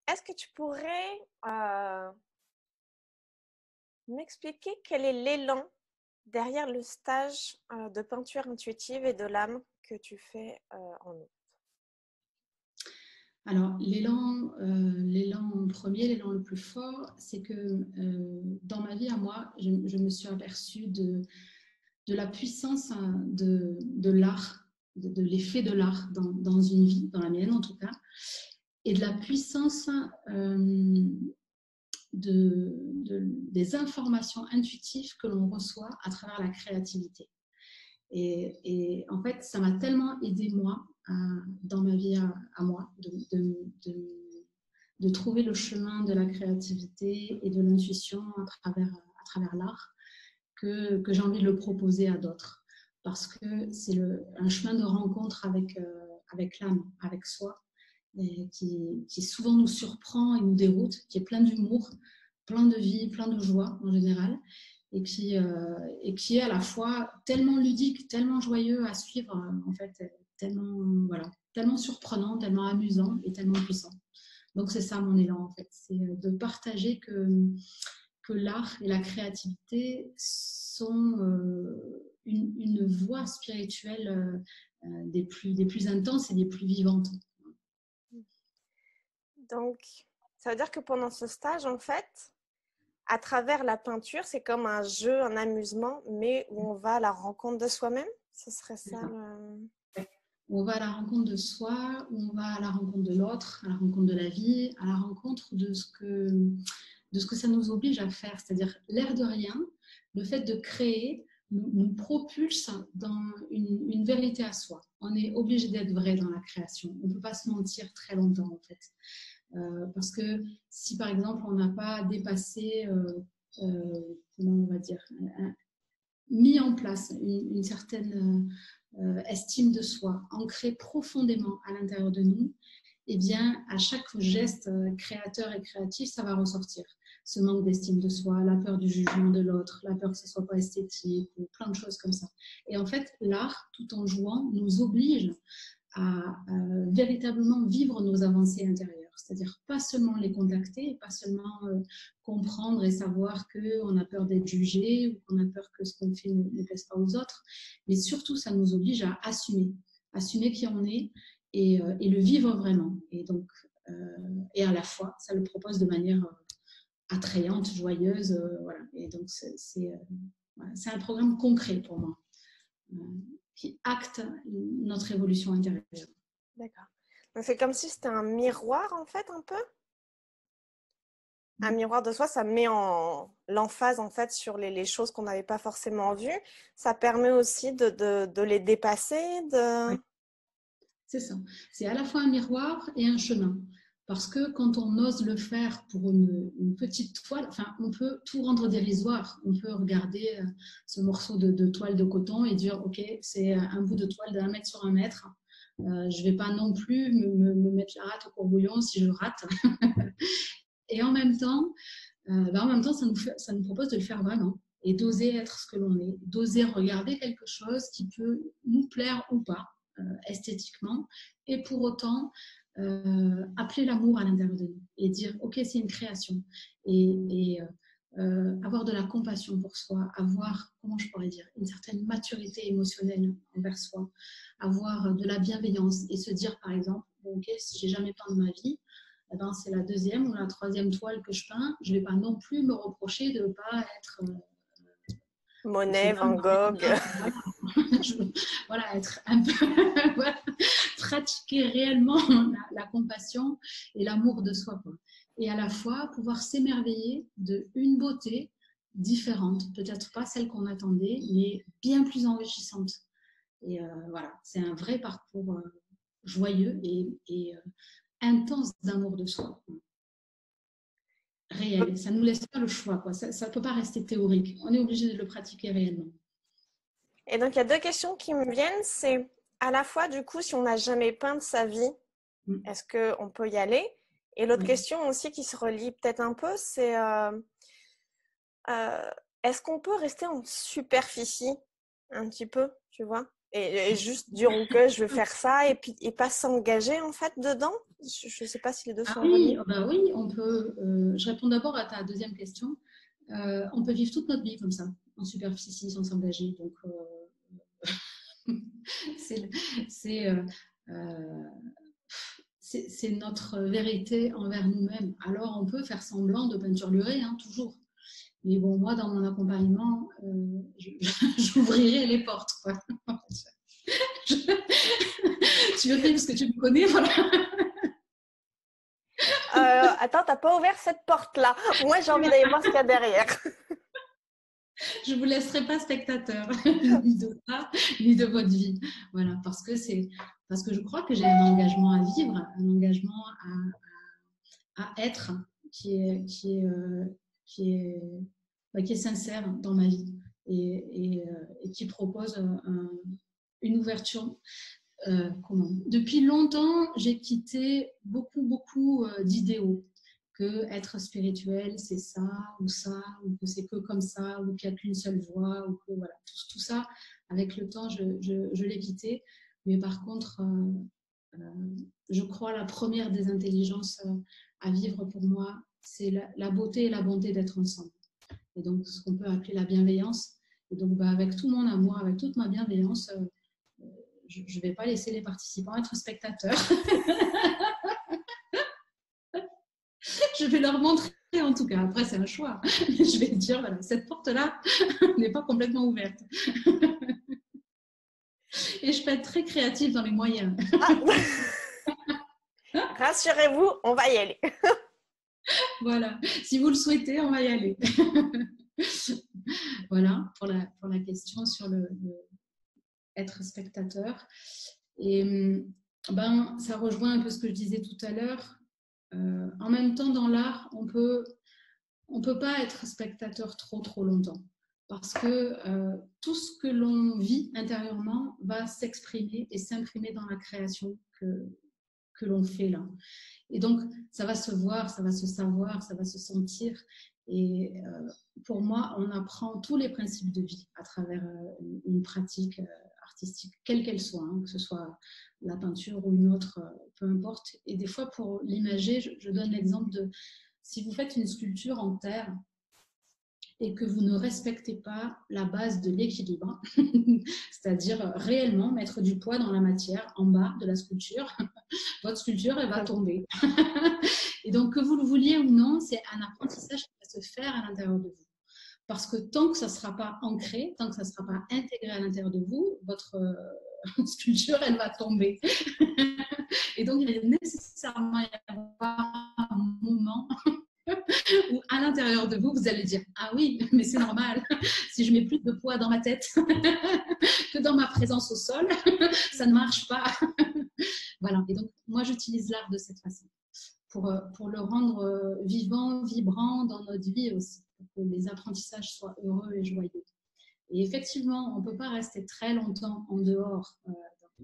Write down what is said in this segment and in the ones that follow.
Est-ce que tu pourrais m'expliquer quel est l'élan derrière le stage de peinture intuitive et de l'âme que tu fais en août? Alors, l'élan premier, l'élan le plus fort, c'est que dans ma vie à moi, je me suis aperçue de la puissance de l'art, de l'effet de l'art dans une vie, dans la mienne en tout cas, et de la puissance des informations intuitives que l'on reçoit à travers la créativité. Et en fait, ça m'a tellement aidé moi dans ma vie à moi de trouver le chemin de la créativité et de l'intuition à travers l'art que j'ai envie de le proposer à d'autres. Parce que c'est un chemin de rencontre avec l'âme, avec soi, et qui souvent nous surprend et nous déroute, qui est plein d'humour, plein de vie, plein de joie en général, et qui est à la fois tellement ludique, tellement joyeux à suivre, en fait, tellement surprenant, tellement amusant et tellement puissant. Donc c'est ça mon élan en fait, c'est de partager que l'art et la créativité sont une voie spirituelle des plus intenses et des plus vivantes. Donc, ça veut dire que pendant ce stage, en fait, à travers la peinture, c'est comme un jeu, un amusement, mais où on va à la rencontre de soi-même. Ce serait ça le... On va à la rencontre de soi, on va à la rencontre de l'autre, à la rencontre de la vie, à la rencontre de ce que ça nous oblige à faire. C'est-à-dire, l'air de rien, le fait de créer nous propulse dans une vérité à soi. On est obligé d'être vrai dans la création. On ne peut pas se mentir très longtemps, en fait. Parce que si, par exemple, on n'a pas dépassé, comment on va dire, mis en place une certaine estime de soi, ancrée profondément à l'intérieur de nous, eh bien, à chaque geste créateur et créatif, ça va ressortir. Ce manque d'estime de soi, la peur du jugement de l'autre, la peur que ce ne soit pas esthétique, ou plein de choses comme ça. Et en fait, l'art, tout en jouant, nous oblige à véritablement vivre nos avancées intérieures. C'est-à-dire pas seulement les contacter, pas seulement comprendre et savoir qu'on a peur d'être jugé ou qu'on a peur que ce qu'on fait ne plaise pas aux autres, mais surtout ça nous oblige à assumer qui on est et le vivre vraiment. Et donc, et à la fois, ça le propose de manière attrayante, joyeuse. Voilà. Et donc, c'est un programme concret pour moi. Qui acte notre évolution intérieure. D'accord. Donc, c'est comme si c'était un miroir, en fait, un peu. Un miroir de soi, ça met en l'emphase, en fait, sur les choses qu'on n'avait pas forcément vues. Ça permet aussi de les dépasser. Oui, c'est ça. C'est à la fois un miroir et un chemin. Parce que quand on ose le faire pour une petite toile, enfin, on peut tout rendre dérisoire. On peut regarder ce morceau de toile de coton et dire, OK, c'est un bout de toile d'1 mètre sur 1 mètre. Je ne vais pas non plus me mettre la rate au courbouillon si je rate. Et en même temps, ça nous propose de le faire vraiment et d'oser être ce que l'on est, d'oser regarder quelque chose qui peut nous plaire ou pas esthétiquement, et pour autant appeler l'amour à l'intérieur de nous et dire ok, c'est une création, et avoir de la compassion pour soi, avoir, comment je pourrais dire, une certaine maturité émotionnelle envers soi, avoir de la bienveillance et se dire par exemple, bon, ok, si j'ai jamais peint de ma vie, eh ben, c'est la 2e ou la 3e toile que je peins, je ne vais pas non plus me reprocher de ne pas être je sais Monet, pas, Van Gogh. voilà, être un peu, voilà, pratiquer réellement la compassion et l'amour de soi, quoi. Et à la fois pouvoir s'émerveiller d'une beauté différente, peut-être pas celle qu'on attendait, mais bien plus enrichissante. Et voilà, c'est un vrai parcours joyeux et intense d'amour de soi. Réel. Ça ne nous laisse pas le choix, quoi. Ça ne peut pas rester théorique. On est obligé de le pratiquer réellement. Et donc, il y a 2 questions qui me viennent. C'est à la fois, du coup, si on n'a jamais peint de sa vie, Mm. est-ce qu'on peut y aller? Et l'autre Oui. question aussi qui se relie peut-être un peu, c'est est-ce qu'on peut rester en superficie un petit peu, tu vois? Et juste diront que je veux faire ça et puis et pas s'engager en fait dedans. Je ne sais pas si les deux Ah sont oui, reliés. bah oui, on peut. Je réponds d'abord à ta deuxième question. On peut vivre toute notre vie comme ça, en superficie, sans s'engager. Donc, c'est c'est, euh, euh, c'est notre vérité envers nous-mêmes. Alors, on peut faire semblant de peinturlurer, hein, toujours. Mais bon, moi, dans mon accompagnement, j'ouvrirai les portes, quoi. Tu veux faire parce que tu me connais, voilà. Attends, t'as pas ouvert cette porte-là. Moi, j'ai envie d'aller voir ce qu'il y a derrière. Je ne vous laisserai pas spectateur, ni de ça, ni de votre vie. Voilà, parce que je crois que j'ai un engagement à vivre, un engagement à être qui est sincère dans ma vie et qui propose une ouverture. Depuis longtemps, j'ai quitté beaucoup d'idéaux que être spirituel, c'est ça, ou que c'est que comme ça, ou qu'il n'y a qu'une seule voie, ou que voilà, tout ça, avec le temps, je l'ai quitté. Mais par contre, je crois la première des intelligences à vivre pour moi, c'est la beauté et la bonté d'être ensemble. Et donc, ce qu'on peut appeler la bienveillance. Et donc, avec tout mon amour, avec toute ma bienveillance, je ne vais pas laisser les participants être spectateurs. Je vais leur montrer en tout cas. Après, c'est un choix. Je vais dire, voilà, cette porte-là n'est pas complètement ouverte. Et je peux être très créative dans les moyens. Ah rassurez-vous, on va y aller. Voilà. Si vous le souhaitez, on va y aller. Voilà pour la question sur être spectateur. Et ça rejoint un peu ce que je disais tout à l'heure. En même temps, dans l'art, on peut pas être spectateur trop longtemps parce que tout ce que l'on vit intérieurement va s'exprimer et s'imprimer dans la création que l'on fait là. Et donc, ça va se voir, ça va se savoir, ça va se sentir. Et pour moi, on apprend tous les principes de vie à travers une pratique artistique, quelle qu'elle soit, hein, que ce soit la peinture ou une autre, peu importe. Et des fois, pour l'imager, je donne l'exemple de si vous faites une sculpture en terre et que vous ne respectez pas la base de l'équilibre, c'est-à-dire réellement mettre du poids dans la matière en bas de la sculpture, votre sculpture, elle va tomber. Et donc, que vous le vouliez ou non, c'est un apprentissage qui va se faire à l'intérieur de vous. Parce que tant que ça ne sera pas ancré, tant que ça ne sera pas intégré à l'intérieur de vous, votre sculpture, elle va tomber. Et donc, il va nécessairement y avoir un moment où à l'intérieur de vous, vous allez dire « Ah oui, mais c'est normal, si je mets plus de poids dans ma tête que dans ma présence au sol, ça ne marche pas. » Voilà, et donc moi j'utilise l'art de cette façon pour le rendre vivant, vibrant dans notre vie aussi, pour que les apprentissages soient heureux et joyeux. Et effectivement, on ne peut pas rester très longtemps en dehors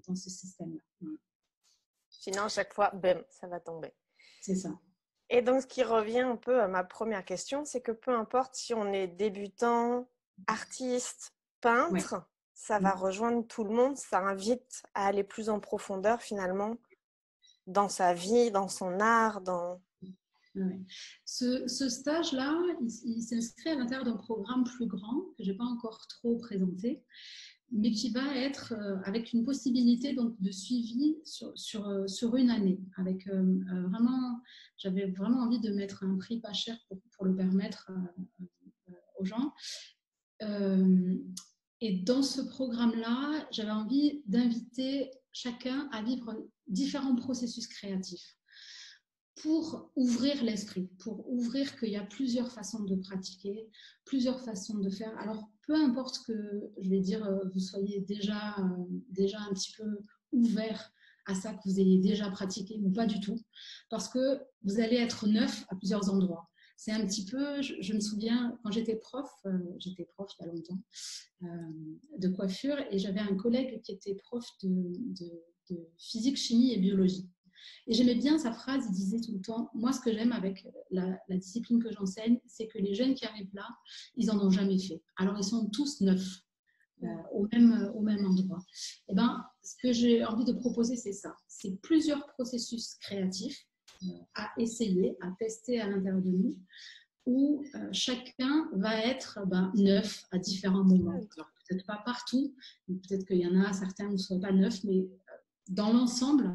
dans ce système-là. Sinon, à chaque fois, bam, ça va tomber. C'est ça. Et donc, ce qui revient un peu à ma première question, c'est que peu importe si on est débutant, artiste, peintre, ça va rejoindre tout le monde. Ça invite à aller plus en profondeur finalement dans sa vie, dans son art, dans... Ouais. Ce stage-là, il s'inscrit à l'intérieur d'un programme plus grand que je n'ai pas encore trop présenté, mais qui va être avec une possibilité donc, de suivi sur une année. Avec, j'avais vraiment envie de mettre un prix pas cher pour le permettre aux gens. Et dans ce programme-là, j'avais envie d'inviter chacun à vivre différents processus créatifs pour ouvrir l'esprit, pour ouvrir qu'il y a plusieurs façons de pratiquer, plusieurs façons de faire. Alors, peu importe que, je vais dire, vous soyez déjà un petit peu ouvert à ça, que vous ayez déjà pratiqué ou pas du tout, parce que vous allez être neuf à plusieurs endroits. C'est un petit peu, je me souviens, quand j'étais prof il y a longtemps, de coiffure, et j'avais un collègue qui était prof de physique, chimie et biologie. Et j'aimais bien sa phrase, il disait tout le temps, moi ce que j'aime avec la discipline que j'enseigne, c'est que les jeunes qui arrivent là, ils n'en ont jamais fait. Alors ils sont tous neufs. au même endroit. Et ben, ce que j'ai envie de proposer, c'est ça. C'est plusieurs processus créatifs à essayer, à tester à l'intérieur de nous, où chacun va être neuf à différents moments. Alors, peut-être pas partout, peut-être qu'il y en a certains où ne seront pas neufs, mais dans l'ensemble,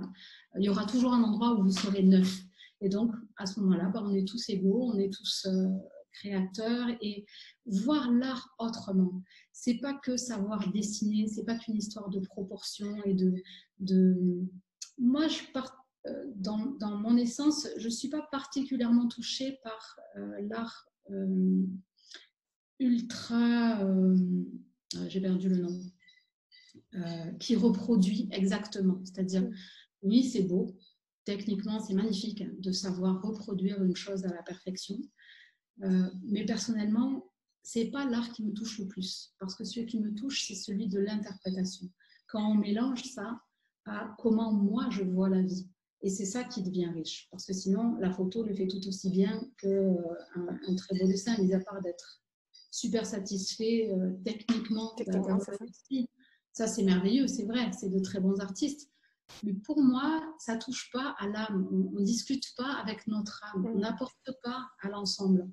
il y aura toujours un endroit où vous serez neuf. Et donc, à ce moment-là, on est tous égaux, on est tous créateurs, et voir l'art autrement. C'est pas que savoir dessiner, c'est pas qu'une histoire de proportion et de... Moi, je pars dans mon essence, je ne suis pas particulièrement touchée par l'art ultra, j'ai perdu le nom, qui reproduit exactement. C'est-à-dire, oui, c'est beau, techniquement, c'est magnifique de savoir reproduire une chose à la perfection, mais personnellement, ce n'est pas l'art qui me touche le plus, parce que celui qui me touche, c'est celui de l'interprétation. Quand on mélange ça à comment moi je vois la vie. Et c'est ça qui devient riche. Parce que sinon, la photo le fait tout aussi bien qu'un très beau dessin, mis à part d'être super satisfait techniquement d'avoir réussi. Ça, c'est merveilleux, c'est vrai, c'est de très bons artistes. Mais pour moi, ça ne touche pas à l'âme. On ne discute pas avec notre âme. On n'apporte pas à l'ensemble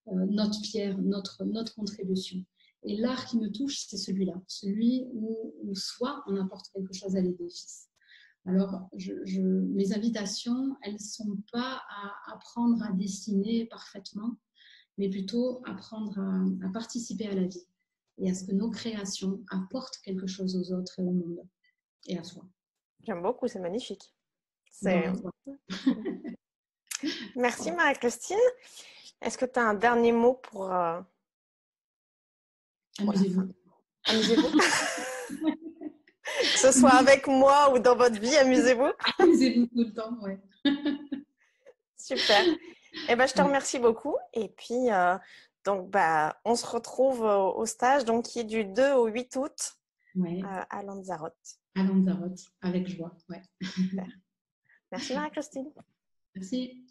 notre pierre, notre contribution. Et l'art qui me touche, c'est celui-là. Celui où soit on apporte quelque chose à l'édifice. Alors, mes invitations, elles ne sont pas à apprendre à dessiner parfaitement, mais plutôt apprendre à participer à la vie et à ce que nos créations apportent quelque chose aux autres et au monde et à soi. J'aime beaucoup, c'est magnifique. Merci Marie-Christine. Est-ce que tu as un dernier mot pour... Amusez-vous. Amusez-vous. Que ce soit avec moi ou dans votre vie, amusez-vous. Amusez-vous tout le temps, ouais. Super. Eh ben, je te remercie beaucoup. Et puis, on se retrouve au stage qui est du 2 au 8 août à Lanzarote. À Lanzarote, avec joie. Ouais. Super. Merci Marie-Christine. Merci.